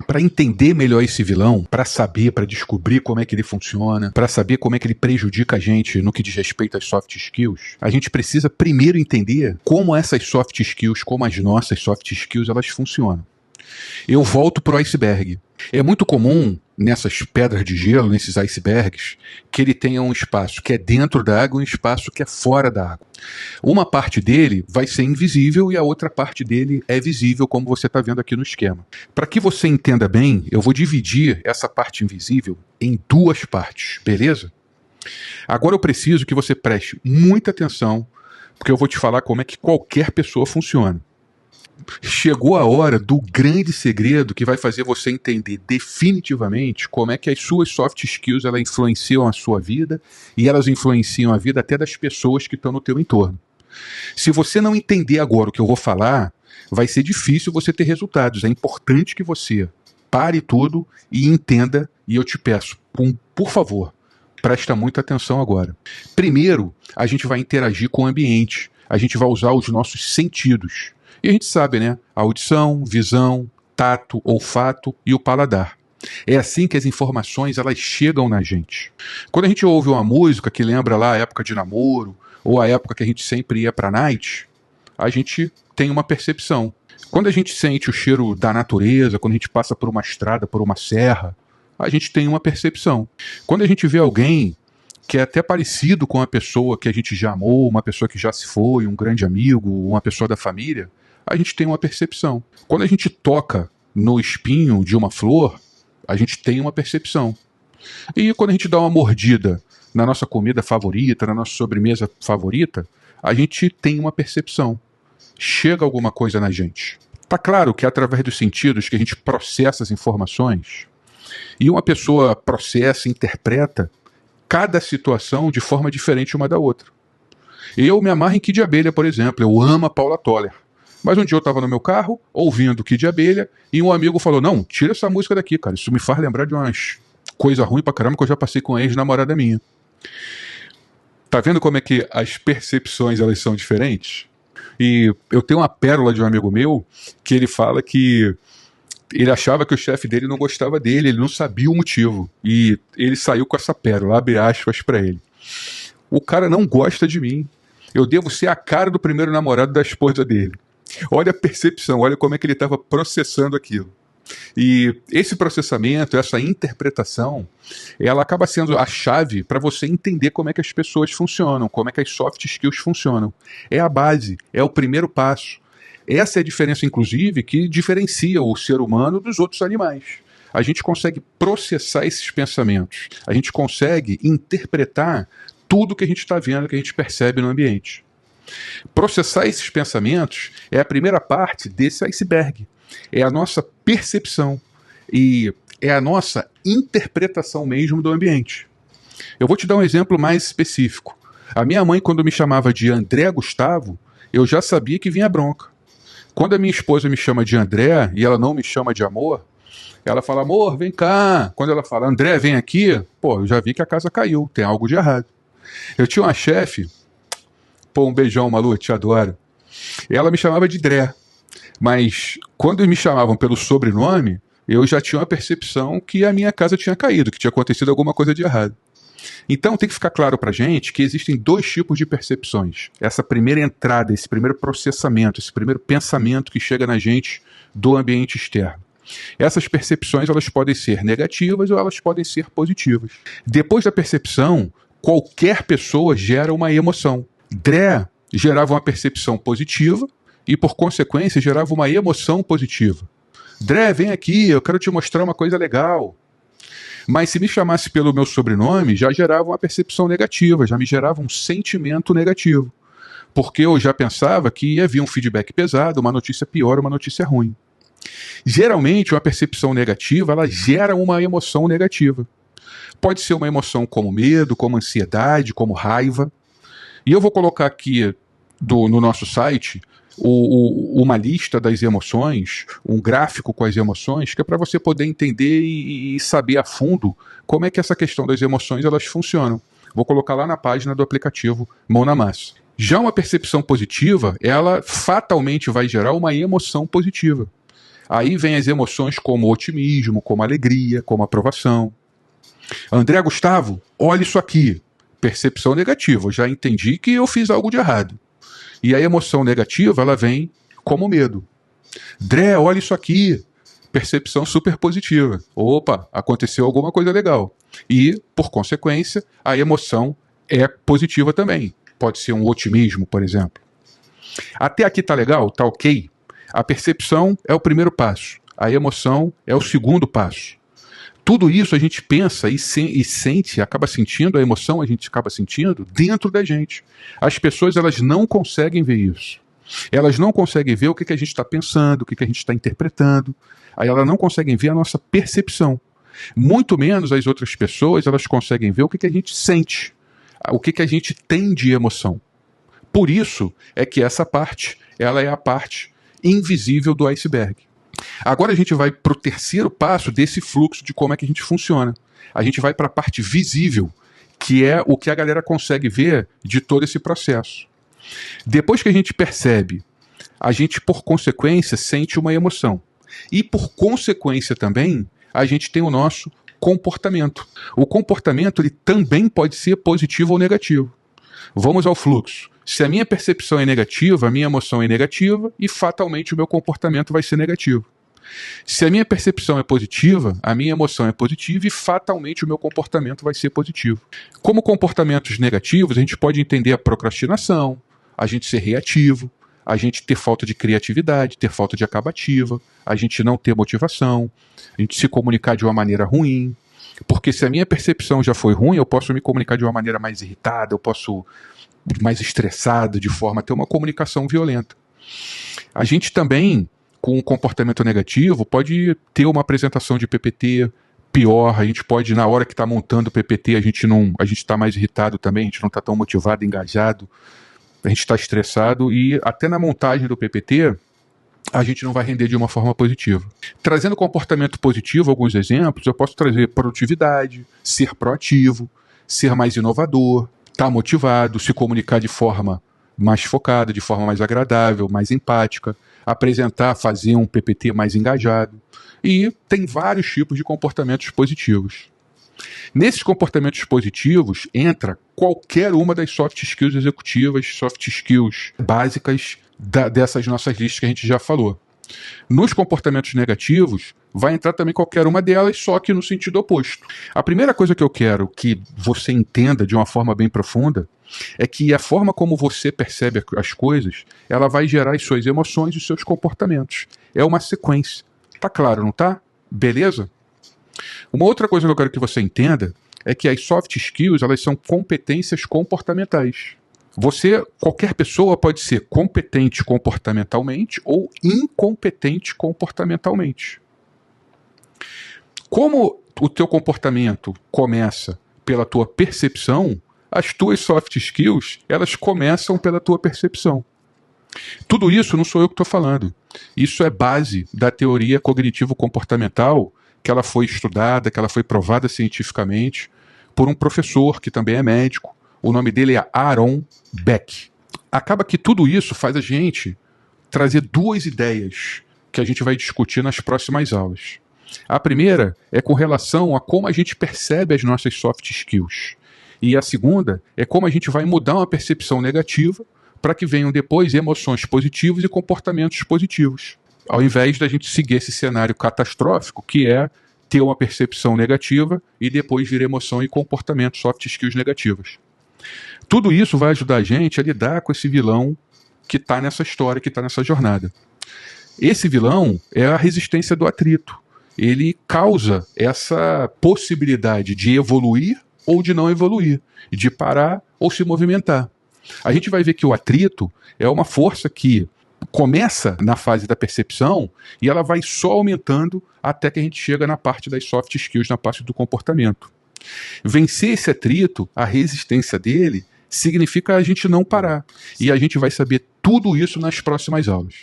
para entender melhor esse vilão, para saber, para descobrir como é que ele funciona, para saber como é que ele prejudica a gente no que diz respeito às soft skills, a gente precisa primeiro entender como essas soft skills, como as nossas soft skills, elas funcionam. Eu volto pro iceberg. É muito comum nessas pedras de gelo, nesses icebergs, que ele tenha um espaço que é dentro da água e um espaço que é fora da água. Uma parte dele vai ser invisível e a outra parte dele é visível, como você está vendo aqui no esquema. Para que você entenda bem, eu vou dividir essa parte invisível em duas partes, beleza? Agora eu preciso que você preste muita atenção, porque eu vou te falar como é que qualquer pessoa funciona. Chegou a hora do grande segredo que vai fazer você entender definitivamente como é que as suas soft skills elas influenciam a sua vida e elas influenciam a vida até das pessoas que estão no teu entorno. Se você não entender agora o que eu vou falar, vai ser difícil você ter resultados. É importante que você pare tudo e entenda, e eu te peço, por favor, presta muita atenção agora. Primeiro, a gente vai interagir com o ambiente, a gente vai usar os nossos sentidos. E a gente sabe, né? Audição, visão, tato, olfato e o paladar. É assim que as informações elas chegam na gente. Quando a gente ouve uma música que lembra lá a época de namoro, ou a época que a gente sempre ia pra night, a gente tem uma percepção. Quando a gente sente o cheiro da natureza, quando a gente passa por uma estrada, por uma serra, a gente tem uma percepção. Quando a gente vê alguém que é até parecido com a pessoa que a gente já amou, uma pessoa que já se foi, um grande amigo, uma pessoa da família, a gente tem uma percepção. Quando a gente toca no espinho de uma flor, a gente tem uma percepção. E quando a gente dá uma mordida na nossa comida favorita, na nossa sobremesa favorita, a gente tem uma percepção. Chega alguma coisa na gente. Tá claro que é através dos sentidos que a gente processa as informações, e uma pessoa processa e interpreta cada situação de forma diferente uma da outra. Eu me amarro em Kid Abelha, por exemplo. Eu amo a Paula Toller. Mas um dia eu estava no meu carro, ouvindo Kid Abelha, e um amigo falou, não, tira essa música daqui, cara. Isso me faz lembrar de umas coisas ruins pra caramba que eu já passei com a ex-namorada minha. Tá vendo como é que as percepções elas são diferentes? E eu tenho uma pérola de um amigo meu, que ele fala que ele achava que o chefe dele não gostava dele, ele não sabia o motivo. E ele saiu com essa pérola, abre aspas pra ele. O cara não gosta de mim. Eu devo ser a cara do primeiro namorado da esposa dele. Olha a percepção, olha como é que ele estava processando aquilo. E esse processamento, essa interpretação, ela acaba sendo a chave para você entender como é que as pessoas funcionam, como é que as soft skills funcionam. É a base, é o primeiro passo. Essa é a diferença, inclusive, que diferencia o ser humano dos outros animais. A gente consegue processar esses pensamentos, a gente consegue interpretar tudo que a gente está vendo, que a gente percebe no ambiente. Processar esses pensamentos é a primeira parte desse iceberg. É a nossa percepção e é a nossa interpretação mesmo do ambiente. Eu vou te dar um exemplo mais específico. A minha mãe, quando me chamava de André Gustavo, eu já sabia que vinha bronca. Quando a minha esposa me chama de André e ela não me chama de amor, ela fala, amor, vem cá. Quando ela fala, André, vem aqui, pô, eu já vi que a casa caiu, tem algo de errado. Eu tinha uma chefe, pô, um beijão, Malu, te adoro. Ela me chamava de Dré, mas quando me chamavam pelo sobrenome, eu já tinha uma percepção que a minha casa tinha caído, que tinha acontecido alguma coisa de errado. Então tem que ficar claro pra gente que existem dois tipos de percepções. Essa primeira entrada, esse primeiro processamento, esse primeiro pensamento que chega na gente do ambiente externo. Essas percepções elas podem ser negativas ou elas podem ser positivas. Depois da percepção, qualquer pessoa gera uma emoção. Dré gerava uma percepção positiva e, por consequência, gerava uma emoção positiva. Dré, vem aqui, eu quero te mostrar uma coisa legal. Mas se me chamasse pelo meu sobrenome, já gerava uma percepção negativa, já me gerava um sentimento negativo. Porque eu já pensava que ia vir um feedback pesado, uma notícia pior, uma notícia ruim. Geralmente, uma percepção negativa, ela gera uma emoção negativa. Pode ser uma emoção como medo, como ansiedade, como raiva. E eu vou colocar aqui no nosso site uma lista das emoções, um gráfico com as emoções, que é para você poder entender e saber a fundo como é que essa questão das emoções elas funcionam. Vou colocar lá na página do aplicativo Mão na Massa. Já uma percepção positiva, ela fatalmente vai gerar uma emoção positiva. Aí vem as emoções como otimismo, como alegria, como aprovação. André Gustavo, olha isso aqui. Percepção negativa. Eu já entendi que eu fiz algo de errado. E a emoção negativa, ela vem como medo. Dré, olha isso aqui. Percepção super positiva. Opa, aconteceu alguma coisa legal. E, por consequência, a emoção é positiva também. Pode ser um otimismo, por exemplo. Até aqui tá legal? Tá ok? A percepção é o primeiro passo. A emoção é o segundo passo. Tudo isso a gente pensa e sente, acaba sentindo, a emoção a gente acaba sentindo dentro da gente. As pessoas, elas não conseguem ver isso. Elas não conseguem ver o que a gente está pensando, o que a gente está interpretando. Aí elas não conseguem ver a nossa percepção. Muito menos as outras pessoas, elas conseguem ver o que a gente sente, o que a gente tem de emoção. Por isso é que essa parte, ela é a parte invisível do iceberg. Agora a gente vai para o terceiro passo desse fluxo de como é que a gente funciona. A gente vai para a parte visível, que é o que a galera consegue ver de todo esse processo. Depois que a gente percebe, a gente, por consequência, sente uma emoção. E, por consequência também, a gente tem o nosso comportamento. O comportamento, ele também pode ser positivo ou negativo. Vamos ao fluxo. Se a minha percepção é negativa, a minha emoção é negativa e fatalmente o meu comportamento vai ser negativo. Se a minha percepção é positiva, a minha emoção é positiva e fatalmente o meu comportamento vai ser positivo. Como comportamentos negativos, a gente pode entender a procrastinação, a gente ser reativo, a gente ter falta de criatividade, ter falta de acabativa, a gente não ter motivação, a gente se comunicar de uma maneira ruim. Porque se a minha percepção já foi ruim, eu posso me comunicar de uma maneira mais irritada, eu posso mais estressado, de forma a ter uma comunicação violenta. A gente também, com um comportamento negativo, pode ter uma apresentação de PPT pior, a gente pode, na hora que está montando o PPT, a gente está mais irritado também, a gente não está tão motivado, engajado, a gente está estressado e até na montagem do PPT, a gente não vai render de uma forma positiva. Trazendo comportamento positivo, alguns exemplos, eu posso trazer produtividade, ser proativo, ser mais inovador, estar motivado, se comunicar de forma mais focada, de forma mais agradável, mais empática, apresentar, fazer um PPT mais engajado. E tem vários tipos de comportamentos positivos. Nesses comportamentos positivos entra qualquer uma das soft skills executivas, soft skills básicas dessas nossas listas que a gente já falou. Nos comportamentos negativos, vai entrar também qualquer uma delas, só que no sentido oposto. A primeira coisa que eu quero que você entenda de uma forma bem profunda é que a forma como você percebe as coisas, ela vai gerar as suas emoções e os seus comportamentos. É uma sequência. Tá claro, não tá? Beleza? Uma outra coisa que eu quero que você entenda é que as soft skills, elas são competências comportamentais. Qualquer pessoa pode ser competente comportamentalmente ou incompetente comportamentalmente. Como o teu comportamento começa pela tua percepção, as tuas soft skills, elas começam pela tua percepção. Tudo isso não sou eu que estou falando. Isso é base da teoria cognitivo-comportamental, que ela foi estudada, que ela foi provada cientificamente por um professor que também é médico. O nome dele é Aaron Beck. Acaba que tudo isso faz a gente trazer duas ideias que a gente vai discutir nas próximas aulas. A primeira é com relação a como a gente percebe as nossas soft skills. E a segunda é como a gente vai mudar uma percepção negativa para que venham depois emoções positivas e comportamentos positivos. Ao invés da gente seguir esse cenário catastrófico, que é ter uma percepção negativa e depois vir emoção e comportamento, soft skills negativas. Tudo isso vai ajudar a gente a lidar com esse vilão que está nessa história, que está nessa jornada. Esse vilão é a resistência do atrito. Ele causa essa possibilidade de evoluir ou de não evoluir, de parar ou se movimentar. A gente vai ver que o atrito é uma força que começa na fase da percepção e ela vai só aumentando até que a gente chega na parte das soft skills, na parte do comportamento. Vencer esse atrito, a resistência dele, significa a gente não parar. E a gente vai saber tudo isso nas próximas aulas.